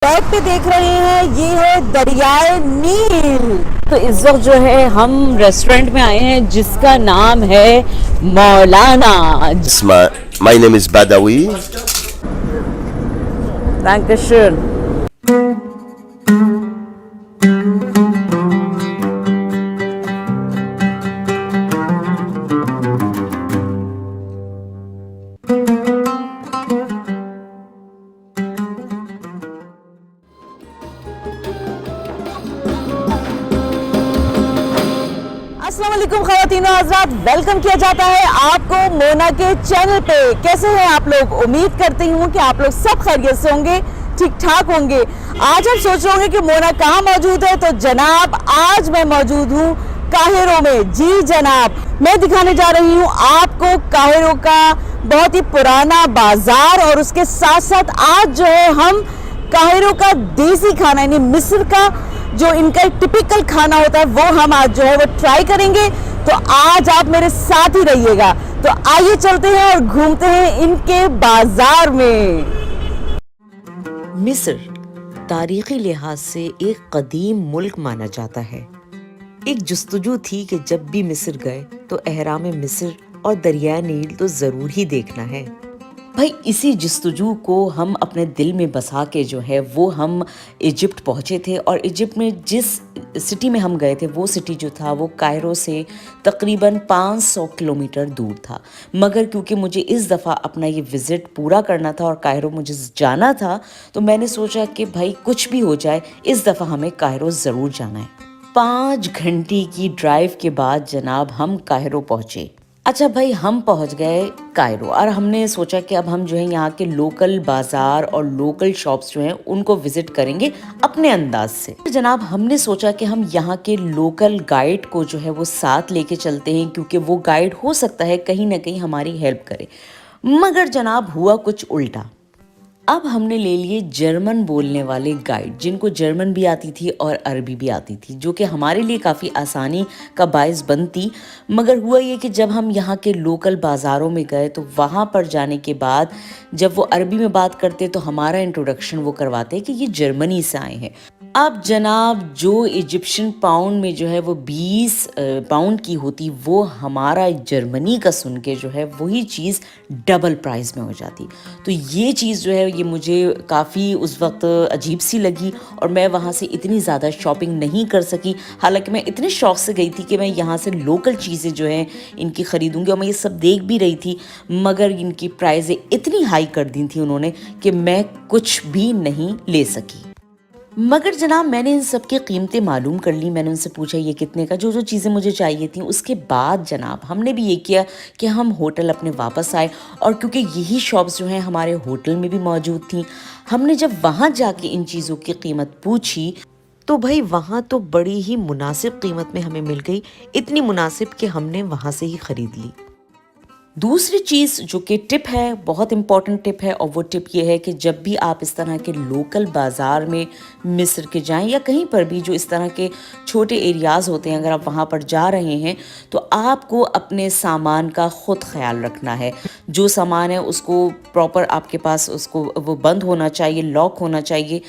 Back पे देख रहे हैं, ये है दरियाए नील। तो इस वक्त जो है हम रेस्टोरेंट में आए हैं जिसका नाम है मौलाना। My name is Badawi. Dankeschön. अस्सलाम वालेकुम ख़वातीन और हज़रात, वेलकम किया जाता है आपको मोना के चैनल पे। कैसे हैं आप लोग? उम्मीद करती हूँ कि आप लोग सब खैरियत से होंगे, ठीक ठाक होंगे। आज हम सोच रहे होंगे कि मोना कहाँ मौजूद है, तो जनाब आज मैं मौजूद हूँ काहिरो में। जी जनाब, मैं दिखाने जा रही हूँ आपको काहिरो का बहुत ही पुराना बाजार, और उसके साथ साथ आज जो है हम काहिरो का देसी खाना यानी मिस्र का जो इनका टिपिकल खाना होता है वो हम आज जो है वो ट्राई करेंगे। तो आज आप मेरे साथ ही रहिएगा। तो आइए चलते हैं और घूमते हैं इनके बाजार में। मिस्र तारीखी लिहाज से एक कदीम मुल्क माना जाता है। एक जुस्तजू थी कि जब भी मिस्र गए तो अहराम मिस्र और दरिया नील तो ज़रूर ही देखना है। भाई इसी जस्तजू को हम अपने दिल में बसा के जो है वो हम इजिप्ट पहुँचे थे, और इजिप्ट में जिस सिटी में हम गए थे वो सिटी जो था वो कायरो से तकरीबन 500 किलोमीटर दूर था। मगर क्योंकि मुझे इस दफ़ा अपना ये विज़िट पूरा करना था और कायरो मुझे जाना था, तो मैंने सोचा कि भाई कुछ भी हो जाए इस दफ़ा हमें कायरो ज़रूर जाना है। 5 घंटे की ड्राइव के बाद जनाब हम कायरो पहुँचे। अच्छा भाई, हम पहुंच गए कायरो और हमने सोचा कि अब हम जो है यहाँ के लोकल बाज़ार और लोकल शॉप्स जो हैं उनको विज़िट करेंगे अपने अंदाज से। जनाब हमने सोचा कि हम यहाँ के लोकल गाइड को जो है वो साथ लेके चलते हैं, क्योंकि वो गाइड हो सकता है कहीं ना कहीं हमारी हेल्प करे। मगर जनाब हुआ कुछ उल्टा। अब हमने ले लिए जर्मन बोलने वाले गाइड, जिनको जर्मन भी आती थी और अरबी भी आती थी, जो कि हमारे लिए काफ़ी आसानी का बायस बनती। मगर हुआ ये कि जब हम यहाँ के लोकल बाज़ारों में गए तो वहाँ पर जाने के बाद जब वो अरबी में बात करते तो हमारा इंट्रोडक्शन वो करवाते कि ये जर्मनी से आए हैं। अब जनाब जो इजिप्शियन पाउंड में जो है वो 20 पाउंड की होती, वो हमारा जर्मनी का सुन के जो है वही चीज़ डबल प्राइस में हो जाती। तो ये चीज़ जो है ये मुझे काफ़ी उस वक्त अजीब सी लगी और मैं वहाँ से इतनी ज़्यादा शॉपिंग नहीं कर सकी। हालांकि मैं इतने शौक से गई थी कि मैं यहाँ से लोकल चीज़ें जो हैं इनकी ख़रीदूँगी, और मैं ये सब देख भी रही थी। मगर इनकी प्राइसें इतनी हाई कर दी थी उन्होंने कि मैं कुछ भी नहीं ले सकी। मगर जनाब मैंने इन सब की कीमतें मालूम कर ली। मैंने उनसे पूछा ये कितने का, जो जो चीज़ें मुझे चाहिए थी। उसके बाद जनाब हमने भी ये किया कि हम होटल अपने वापस आए, और क्योंकि यही शॉप्स जो हैं हमारे होटल में भी मौजूद थी, हमने जब वहाँ जाके इन चीज़ों की कीमत पूछी तो भाई वहाँ तो बड़ी ही मुनासिब कीमत में हमें मिल गई। इतनी मुनासिब कि हमने वहाँ से ही ख़रीद ली। दूसरी चीज़ जो कि टिप है, बहुत इम्पॉर्टेंट टिप है, और वो टिप ये है कि जब भी आप इस तरह के लोकल बाज़ार में मिस्र के जाएं या कहीं पर भी जो इस तरह के छोटे एरियाज़ होते हैं, अगर आप वहाँ पर जा रहे हैं तो आपको अपने सामान का ख़ुद ख्याल रखना है। जो सामान है उसको प्रॉपर आपके पास उसको वो बंद होना चाहिए, लॉक होना चाहिए,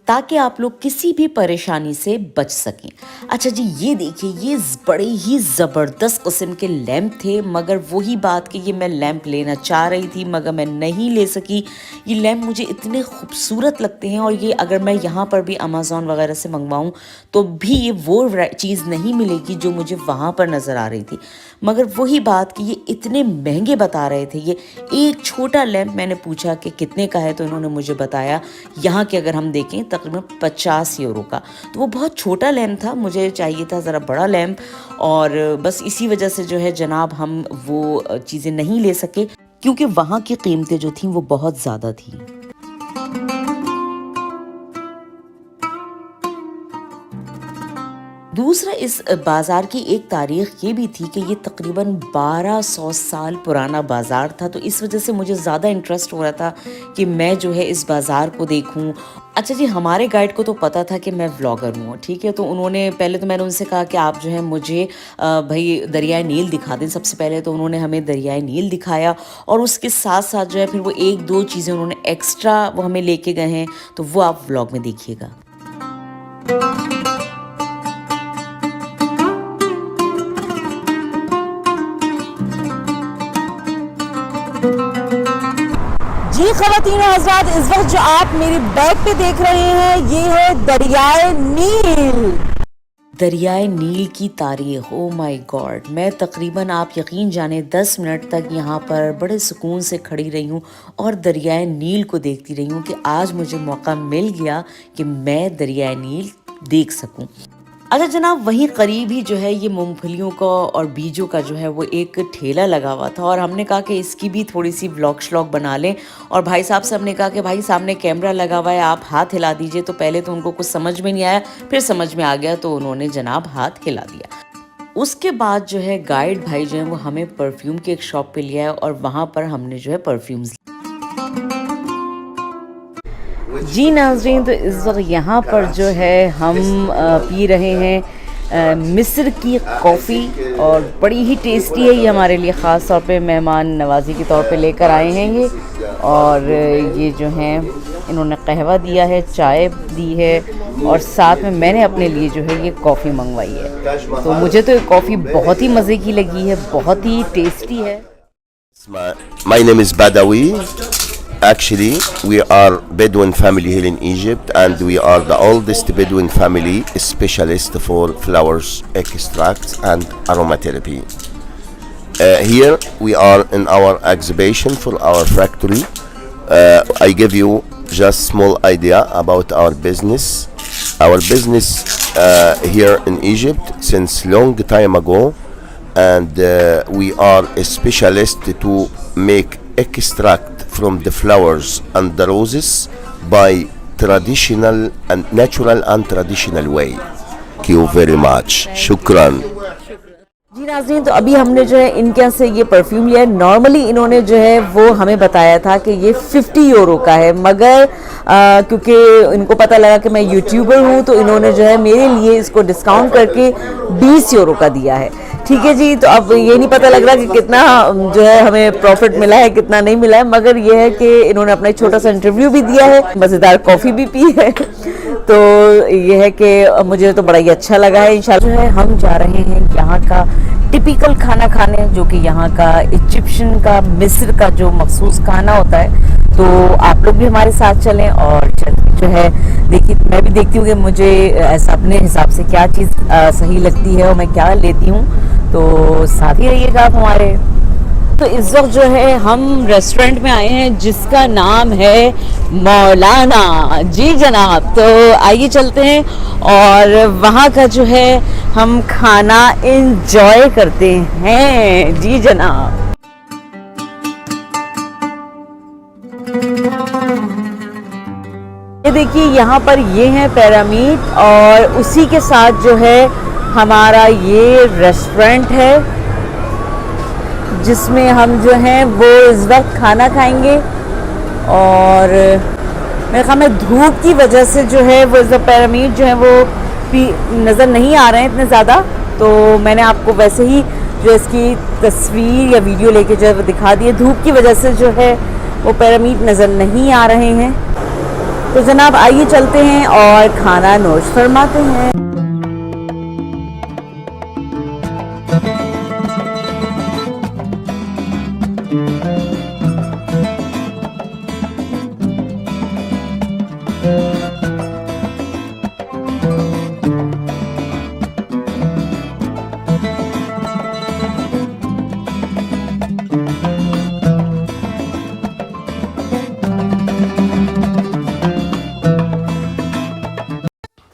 ताकि आप लोग किसी भी परेशानी से बच सकें। अच्छा जी, ये देखिए ये बड़े ही ज़बरदस्त किस्म के लैंप थे। मगर वही बात कि ये मैं लैंप लेना चाह रही थी मगर मैं नहीं ले सकी। ये लैंप मुझे इतने खूबसूरत लगते हैं, और ये अगर मैं यहाँ पर भी अमेज़ॉन वगैरह से मंगवाऊँ तो भी ये वो चीज़ नहीं मिलेगी जो मुझे वहाँ पर नज़र आ रही थी। मगर वही बात कि ये इतने महंगे बता रहे थे। ये एक छोटा लैंप मैंने पूछा कि कितने का है, तो इन्होंने मुझे बताया यहाँ के अगर हम देखें तकरीबन 50 यूरो का। तो वो बहुत छोटा लैंप था, मुझे चाहिए था ज़रा बड़ा लैंप, और बस इसी वजह से जो है जनाब हम वो चीज़ें नहीं ले सके, क्योंकि वहाँ की कीमतें जो थीं वो बहुत ज़्यादा थी। दूसरा, इस बाज़ार की एक तारीख़ ये भी थी कि ये तकरीबन 1200 साल पुराना बाज़ार था। तो इस वजह से मुझे ज़्यादा इंटरेस्ट हो रहा था कि मैं जो है इस बाज़ार को देखूं। अच्छा जी, हमारे गाइड को तो पता था कि मैं व्लॉगर हूँ, ठीक है? तो उन्होंने पहले तो मैंने उनसे कहा कि आप जो है मुझे भई दरियाए नील दिखा दें। सबसे पहले तो उन्होंने हमें दरियाए नील दिखाया और उसके साथ-साथ जो है फिर वो 1-2 चीज़ें उन्होंने एक्स्ट्रा वो हमें लेके गए हैं, तो वो आप व्लॉग में देखिएगा। जी खवातीन और हज़रात, इस वक्त जो आप मेरी बैक पे देख रहे हैं ये है दरियाए नील। दरियाए नील की तारीख, ओ माय गॉड, मैं तकरीबन आप यकीन जाने 10 मिनट तक यहाँ पर बड़े सुकून से खड़ी रही हूँ और दरियाए नील को देखती रही हूँ कि आज मुझे मौका मिल गया कि मैं दरियाए नील देख सकूँ। अच्छा जनाब, वहीं करीब ही जो है ये मूंगफलियों का और बीजों का जो है वो एक ठेला लगा हुआ था और हमने कहा कि इसकी भी थोड़ी सी व्लॉग श्लॉग बना लें। और भाई साहब से हमने कहा कि भाई सामने कैमरा लगा हुआ है, आप हाथ हिला दीजिए। तो पहले तो उनको कुछ समझ में नहीं आया, फिर समझ में आ गया तो उन्होंने जनाब हाथ हिला दिया। उसके बाद जो है गाइड भाई जो है वो हमें परफ्यूम की एक शॉप पे लिया है और वहाँ पर हमने जो है परफ्यूम्स। जी नाज़रीन, तो इस वक्त यहाँ पर जो है हम पी रहे हैं मिस्र की कॉफ़ी और बड़ी ही टेस्टी है ये, हमारे लिए ख़ास तौर पे मेहमान नवाजी के तौर पे लेकर आए हैं ये। और ये जो हैं इन्होंने कहवा दिया है, चाय दी है और साथ में मैंने अपने लिए जो है ये कॉफ़ी मंगवाई है। तो मुझे तो ये कॉफ़ी बहुत ही मज़े की लगी है, बहुत ही टेस्टी है। My name is Badawi. Actually, we are Bedouin family here in Egypt, and we are the oldest Bedouin family specialist for flowers extracts and aromatherapy. Here we are in our exhibition for our factory. I give you just small idea about our business. Our business here in Egypt since long time ago, and we are a specialist to make extract from the flowers and the roses by traditional and natural and traditional way. Thank you very much. Shukran. जी नाज़रीन, तो अभी हमने जो है इनके यहाँ से ये परफ्यूम लिया है। नॉर्मली इन्होंने जो है वो हमें बताया था कि ये 50 यूरो का है, मगर क्योंकि इनको पता लगा कि मैं यूट्यूबर हूँ तो इन्होंने जो है मेरे लिए इसको डिस्काउंट करके 20 यूरो का दिया है। ठीक है जी, तो अब ये नहीं पता लग रहा कि कितना जो है हमें प्रॉफिट मिला है कितना नहीं मिला है, मगर ये है कि इन्होंने अपना एक छोटा सा इंटरव्यू भी दिया है, मज़ेदार कॉफ़ी भी पी है। तो ये है कि मुझे तो बड़ा ही अच्छा लगा है। इंशाल्लाह जो है हम जा रहे हैं यहाँ का टिपिकल खाना खाने, जो कि यहाँ का इजिप्शियन का मिस्र का जो मखसूस खाना होता है। तो आप लोग भी हमारे साथ चलें और जो है देखिए, मैं भी देखती हूँ कि मुझे ऐसा अपने हिसाब से क्या चीज़ सही लगती है और मैं क्या लेती हूँ। तो साथ ही रहिएगा आप हमारे। तो इस वक्त जो है हम रेस्टोरेंट में आए हैं जिसका नाम है मौलाना। जी जनाब, तो आइए चलते हैं और वहाँ का जो है हम खाना एंजॉय करते हैं। जी जनाब। ये देखिए, यहाँ पर ये है पिरामिड और उसी के साथ जो है हमारा ये रेस्टोरेंट है जिसमें हम जो हैं वो इस वक्त खाना खाएंगे। और मेरे ख्याल में धूप की वजह से जो है वो पिरामिड जो है वो नज़र नहीं आ रहे हैं इतने ज़्यादा, तो मैंने आपको वैसे ही जो इसकी तस्वीर या वीडियो लेके जो है वो दिखा दी है। धूप की वजह से जो है वो पिरामिड नज़र नहीं आ रहे हैं। तो जनाब आइए चलते हैं और खाना नोश फरमाते हैं।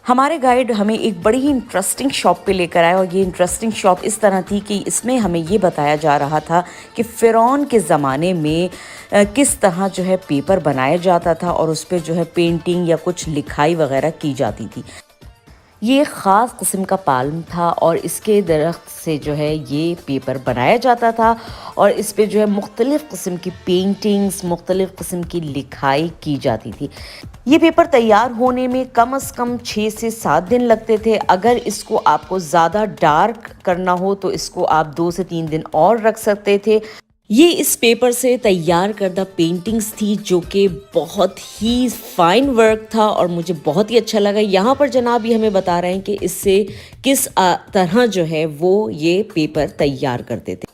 हमारे गाइड हमें एक बड़ी ही इंटरेस्टिंग शॉप पे लेकर आए और ये इंटरेस्टिंग शॉप इस तरह थी कि इसमें हमें ये बताया जा रहा था कि फ़िरौन के ज़माने में किस तरह जो है पेपर बनाया जाता था और उस पर जो है पेंटिंग या कुछ लिखाई वगैरह की जाती थी। ये ख़ास किस्म का पाल्म था और इसके दरख्त से जो है ये पेपर बनाया जाता था और इस पे जो है मुख्तलिफ़ किस्म की पेंटिंग्स, मुख्तलिफ़ किस्म की लिखाई की जाती थी। ये पेपर तैयार होने में कम से कम 6 से 7 दिन लगते थे। अगर इसको आपको ज़्यादा डार्क करना हो तो इसको आप 2 से 3 दिन और रख सकते थे। ये इस पेपर से तैयार करदा पेंटिंग्स थी जो कि बहुत ही फाइन वर्क था और मुझे बहुत ही अच्छा लगा। यहाँ पर जनाब ये हमें बता रहे हैं कि इससे किस तरह जो है वो ये पेपर तैयार करते थे।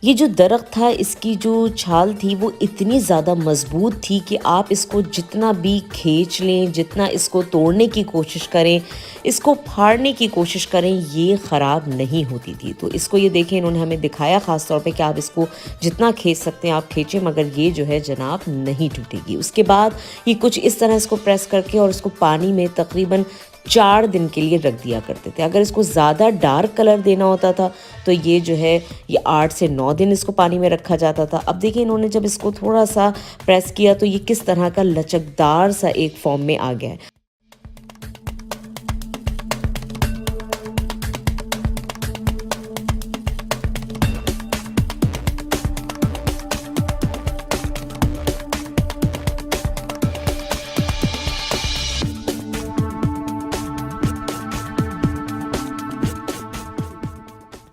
ये जो दरख्त था इसकी जो छाल थी वो इतनी ज़्यादा मज़बूत थी कि आप इसको जितना भी खींच लें, जितना इसको तोड़ने की कोशिश करें, इसको फाड़ने की कोशिश करें, ये ख़राब नहीं होती थी। तो इसको ये देखें, इन्होंने हमें दिखाया ख़ास तौर पे कि आप इसको जितना खींच सकते हैं आप खींचें, मगर ये जो है जनाब नहीं टूटेगी। उसके बाद ये कुछ इस तरह इसको प्रेस करके और इसको पानी में तकरीबन 4 दिन के लिए रख दिया करते थे। अगर इसको ज़्यादा डार्क कलर देना होता था तो ये जो है ये 8 से 9 दिन इसको पानी में रखा जाता था। अब देखिए इन्होंने जब इसको थोड़ा सा प्रेस किया तो ये किस तरह का लचकदार सा एक फॉर्म में आ गया है।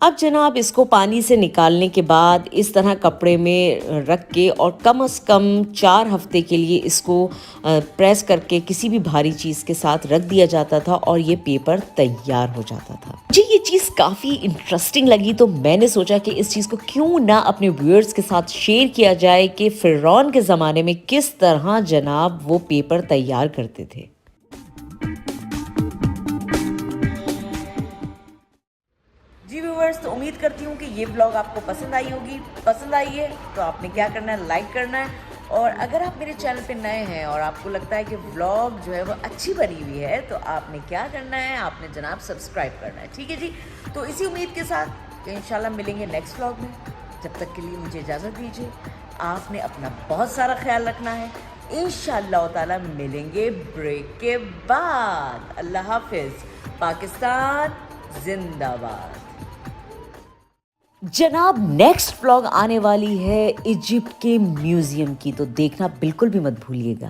अब जनाब इसको पानी से निकालने के बाद इस तरह कपड़े में रख के और कम से कम 4 हफ्ते के लिए इसको प्रेस करके किसी भी भारी चीज़ के साथ रख दिया जाता था और ये पेपर तैयार हो जाता था। मुझे ये चीज़ काफ़ी इंटरेस्टिंग लगी तो मैंने सोचा कि इस चीज़ को क्यों ना अपने व्यूअर्स के साथ शेयर किया जाए कि फ़िरौन के ज़माने में किस तरह जनाब वो पेपर तैयार करते थे। जी व्यूअर्स, तो उम्मीद करती हूँ कि ये ब्लॉग आपको पसंद आई होगी। पसंद आई है तो आपने क्या करना है, लाइक करना है। और अगर आप मेरे चैनल पे नए हैं और आपको लगता है कि ब्लॉग जो है वो अच्छी बनी हुई है तो आपने क्या करना है, आपने जनाब सब्सक्राइब करना है। ठीक है जी, तो इसी उम्मीद के साथ इंशाल्लाह मिलेंगे नेक्स्ट ब्लॉग में। जब तक के लिए मुझे इजाज़त दीजिए। आपने अपना बहुत सारा ख्याल रखना है। इंशाल्लाह ताला मिलेंगे ब्रेक के बाद। अल्लाह हाफिज़। पाकिस्तान जिंदाबाद। जनाब नेक्स्ट व्लॉग आने वाली है इजिप्ट के म्यूजियम की, तो देखना बिल्कुल भी मत भूलिएगा।